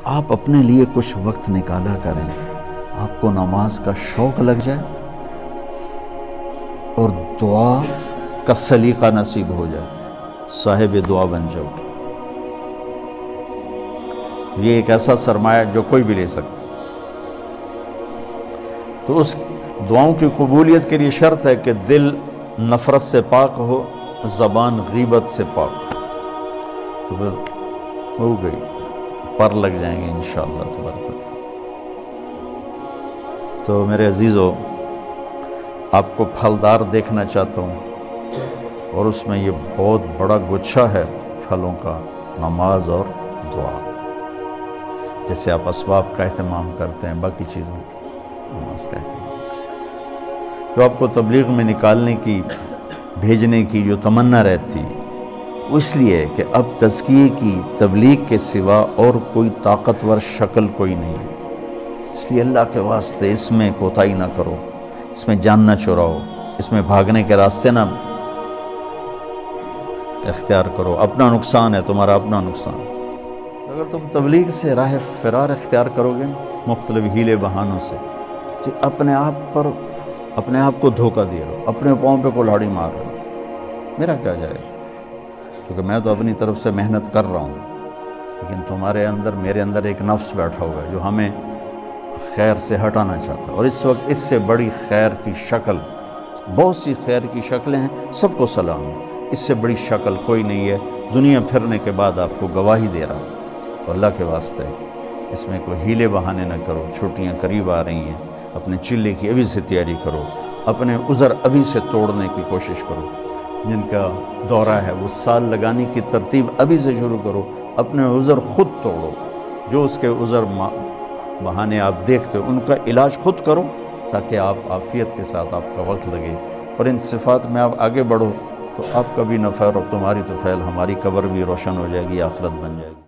آپ اپنے لیے کچھ وقت نکالا کریں، آپ کو نماز کا شوق لگ جائے اور دعا کا سلیقہ نصیب ہو جائے، صاحب دعا بن جاؤ۔ یہ ایک ایسا سرمایہ جو کوئی بھی لے سکتا۔ تو اس دعاؤں کی قبولیت کے لیے شرط ہے کہ دل نفرت سے پاک ہو، زبان غیبت سے پاک ہو، تو پھر ہو گئی، پر لگ جائیں گے انشاءاللہ تبارک و تعالی۔ تو میرے عزیزو، آپ کو پھلدار دیکھنا چاہتا ہوں، اور اس میں یہ بہت بڑا گچھا ہے پھلوں کا، نماز اور دعا۔ جیسے آپ اسباب کا اہتمام کرتے ہیں، باقی چیزوں نماز کا اہتمام کرتے ہیں، جو آپ کو تبلیغ میں نکالنے کی، بھیجنے کی جو تمنا رہتی، وہ اس لیے کہ اب تزکیے کی، تبلیغ کے سوا اور کوئی طاقتور شکل کوئی نہیں ہے۔ اس لیے اللہ کے واسطے اس میں کوتاہی نہ کرو، اس میں جان نہ چراؤ، اس میں بھاگنے کے راستے نہ اختیار کرو۔ اپنا نقصان ہے، تمہارا اپنا نقصان۔ اگر تم تبلیغ سے راہ فرار اختیار کرو گے مختلف ہیلے بہانوں سے، تو اپنے آپ کو دھوکہ دے رہو، اپنے پاؤں پہ کلہاڑی مار رہے ہو۔ میرا کیا جائے، کیونکہ میں تو اپنی طرف سے محنت کر رہا ہوں، لیکن تمہارے اندر، میرے اندر ایک نفس بیٹھا ہوا ہے جو ہمیں خیر سے ہٹانا چاہتا ہے۔ اور اس وقت اس سے بڑی خیر کی شکل، بہت سی خیر کی شکلیں ہیں، سب کو سلام ہے، اس سے بڑی شکل کوئی نہیں ہے۔ دنیا پھرنے کے بعد آپ کو گواہی دے رہا ہوں، اور اللہ کے واسطے اس میں کوئی ہیلے بہانے نہ کرو۔ چھٹیاں قریب آ رہی ہیں، اپنے چلے کی ابھی سے تیاری کرو، اپنے عذر ابھی سے توڑنے کی کوشش کرو۔ جن کا دورہ ہے وہ سال لگانے کی ترتیب ابھی سے شروع کرو، اپنے عذر خود توڑو۔ جو اس کے عذر بہانے آپ دیکھتے ہو، ان کا علاج خود کرو، تاکہ آپ عافیت کے ساتھ آپ کا وقت لگے، اور ان صفات میں آپ آگے بڑھو، تو آپ کا بھی نفع اور تمہاری تو فعل، ہماری قبر بھی روشن ہو جائے گی، آخرت بن جائے گی۔